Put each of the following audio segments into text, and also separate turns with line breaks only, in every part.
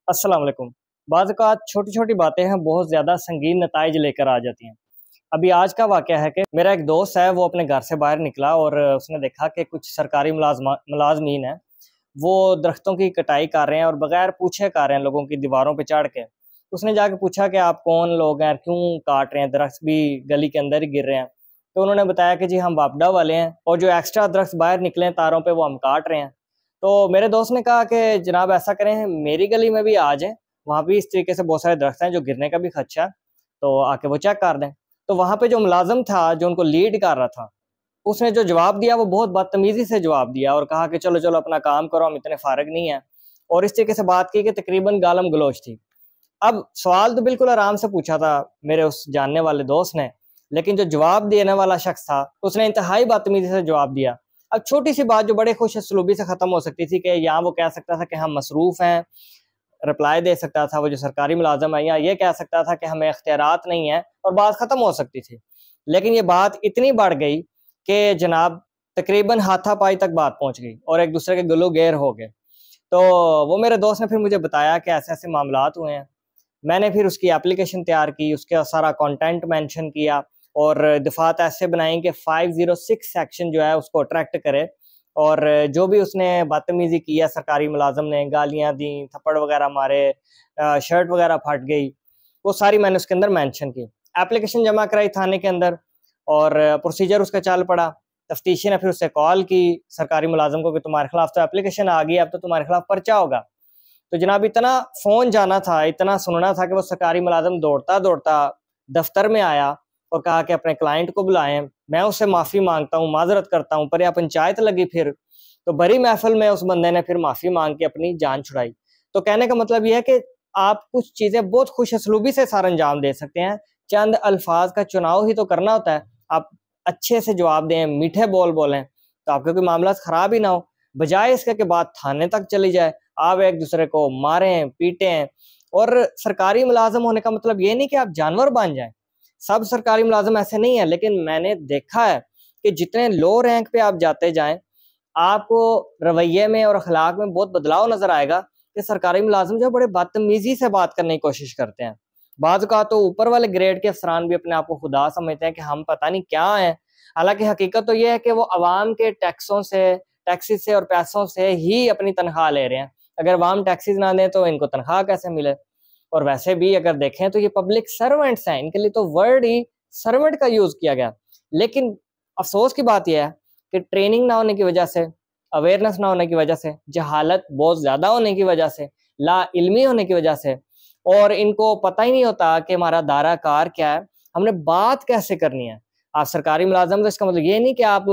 अस्सलाम वालेकुम। बाज़ औक़ात छोटी-छोटी बातें हैं बहुत ज़्यादा संगीन नताइज लेकर आ जाती हैं। अभी आज का वाक़या है कि मेरा एक दोस्त है वो अपने घर से बाहर निकला और उसने देखा कि कुछ सरकारी मुलाज़मीन हैं, वो दरख्तों की कटाई कर रहे हैं और बगैर पूछे कर रहे हैं लोगों की दीवारों पे चढ़ के। उसने जाके पूछा कि आप कौन लोग हैं? क्यों काट रहे हैं? दरख्त भी गली के अंदर ही गिर रहे हैं। तो उन्होंने बताया कि जी हम वापडा वाले हैं और जो एक्स्ट्रा दरख्त बाहर निकले हैं तारों पे वो हम काट रहे हैं। तो मेरे दोस्त ने कहा कि जनाब ऐसा करें मेरी गली में भी आ जाएँ, वहाँ भी इस तरीके से बहुत सारे दरख्त हैं जो गिरने का भी खदशा है, तो आके वो चेक कर दें। तो वहाँ पे जो मुलाज़िम था, जो उनको लीड कर रहा था, उसने जो जवाब दिया वो बहुत बदतमीज़ी से जवाब दिया और कहा कि चलो, चलो अपना काम करो, हम इतने फ़ारिग नहीं हैं। और इस तरीके से बात की कि तकरीबन गालम-गलौच थी। अब सवाल तो बिल्कुल आराम से पूछा था मेरे उस जानने वाले दोस्त ने, लेकिन जो जवाब देने वाला शख्स था, उसने इंतहाई बदतमीज़ी से जवाब दिया। अब छोटी-सी बात जो बड़े खुश उसलूबी से ख़त्म हो सकती थी कि या वो कह सकता था कि हम मसरूफ़ हैं, रिप्लाई दे सकता था वो जो सरकारी मुलाज़िम है, या ये कह सकता था कि हमें इख्तियारात नहीं है और बात ख़त्म हो सकती थी। लेकिन ये बात इतनी बढ़ गई कि जनाब तकरीबन हाथापाई तक बात पहुँच गई और एक-दूसरे के गिलो-गिर हो गए। तो वो मेरे दोस्त ने फिर मुझे बताया कि ऐसे-ऐसे मामलात हुए हैं। मैंने फिर उसकी एप्लीकेशन तैयार की, उसका सारा कंटेंट मेंशन किया और दफ़ात ऐसे बनाई कि 506 सेक्शन जो है उसको अट्रैक्ट करे और जो भी उसने बदतमीज़ी की है सरकारी मुलाज़िम ने, गालियाँ दी, थप्पड़ वगैरह मारे, शर्ट वगैरह फट गई, वो सारी मैंने उसके अंदर मेंशन की। एप्लीकेशन जमा कराई थाने के अंदर और प्रोसीजर उसका चल पड़ा। तफ्तीशी ने फिर उससे कॉल की सरकारी मुलाज़िम को कि तुम्हारे खिलाफ तो एप्लीकेशन आ गई है, अब तो तुम्हारे खिलाफ पर्चा होगा। तो जनाब इतना फ़ोन जाना था, इतना सुनना था कि वो सरकारी मुलाज़िम दौड़ता-दौड़ता दफ़्तर में आया और कहा कि अपने क्लाइंट को बुलाएँ, मैं उससे माफ़ी माँगता हूँ, माज़रत करता हूँ, पर या पंचायत लगी फिर। तो बड़ी महफ़िल में उस बंदे ने फिर माफ़ी माँग के अपनी जान छुड़ाई। तो कहने का मतलब ये है कि आप कुछ चीज़ें बहुत खुश-उसलूबी से अंजाम दे सकते हैं, चंद अल्फ़ाज़ का चुनाव ही तो करना होता है। आप अच्छे से जवाब दें, मीठे बोल बोलें, तो आपके कोई मामला ख़राब ही ना हो। बजाए इसके कि बात थाने तक चली जाए, आप एक-दूसरे को मारें, पीटें। और सरकारी मुलाज़िम होने का मतलब ये नहीं कि आप जानवर बन जाएँ। सब सरकारी मुलाज़िम ऐसे नहीं हैं, लेकिन मैंने देखा है कि जितने लो रैंक पे आप जाते जाएँ, आपको रवैये में और अखलाक में बहुत बदलाव नज़र आएगा कि सरकारी मुलाज़िम जो है बड़े बदतमीज़ी से बात करने की कोशिश करते हैं। बाज़ औक़ात तो ऊपर वाले ग्रेड के अफ़सरान भी अपने आप को खुदा समझते हैं कि हम पता नहीं क्या हैं। हालाँकि हकीकत तो ये है कि वो अवाम के टैक्सेस से और पैसों से ही अपनी तनख़्वाह ले रहे हैं। अगर अवाम टैक्सेस ना दें तो इनको तनख़्वाह कैसे मिले? और वैसे भी अगर देखें तो ये पब्लिक सर्वेंट्स हैं, इनके लिए तो वर्ड ही सर्वेंट का यूज़ किया गया। लेकिन अफ़सोस की बात ये है कि ट्रेनिंग ना होने की वजह से, अवेयरनेस ना होने की वजह से, जहालत बहुत ज़्यादा होने की वजह से, लाइल्मी होने की वजह से और इनको पता ही नहीं होता कि हमारा दायरा कार क्या है, हमने बात कैसे करनी है। आप सरकारी मुलाज़िम तो इसका मतलब ये नहीं कि आप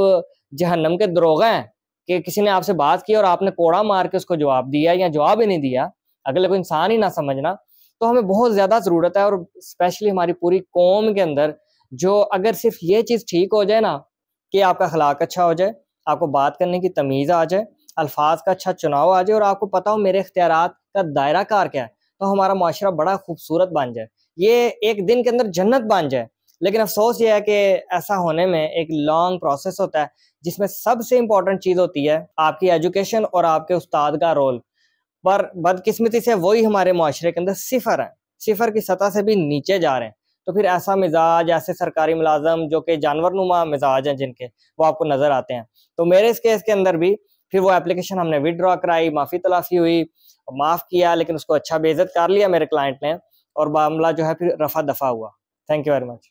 जहन्नम के दरोगा हैं, कि किसी ने आपसे बात की और आपने कोड़ा मार के उसको जवाब दिया या जवाब ही नहीं दिया, अगले को इंसान ही ना समझना। तो हमें बहुत ज़्यादा ज़रूरत है और स्पेशली हमारी पूरी कौम के अंदर जो अगर सिर्फ़ ये चीज़ ठीक हो जाए ना कि आपका अख़लाक अच्छा हो जाए, आपको बात करने की तमीज़ आ जाए, अल्फ़ाज़ का अच्छा चुनाव आ जाए और आपको पता हो मेरे इख्तियारात का दायरा कार क्या है, तो हमारा माशरा बड़ा खूबसूरत बन जाए। ये एक दिन के अंदर जन्नत बन जाए। लेकिन अफ़सोस ये है कि ऐसा होने में एक लॉन्ग प्रोसेस होता है, जिसमें सबसे इम्पोर्टेंट चीज़ होती है आपकी एजुकेशन और आपके उस्ताद का रोल। पर बदकिस्मती से वही हमारे माशरे के अंदर सिफ़र है, सिफ़र की सतह से भी नीचे जा रहे हैं। तो फिर ऐसा मिज़ाज, ऐसे सरकारी मुलाज़िम जो कि जानवरनुमा मिज़ाज हैं जिनके, वो आपको नज़र आते हैं। तो मेरे इस केस के अंदर भी फिर वो एप्लीकेशन हमने विथड्रॉ कराई, माफ़ी-तलाफ़ी हुई, माफ़ किया लेकिन उसको अच्छा बेइज़्ज़त कर लिया मेरे क्लाइंट ने और मामला जो है फिर रफ़ा-दफ़ा हुआ। Thank you very much.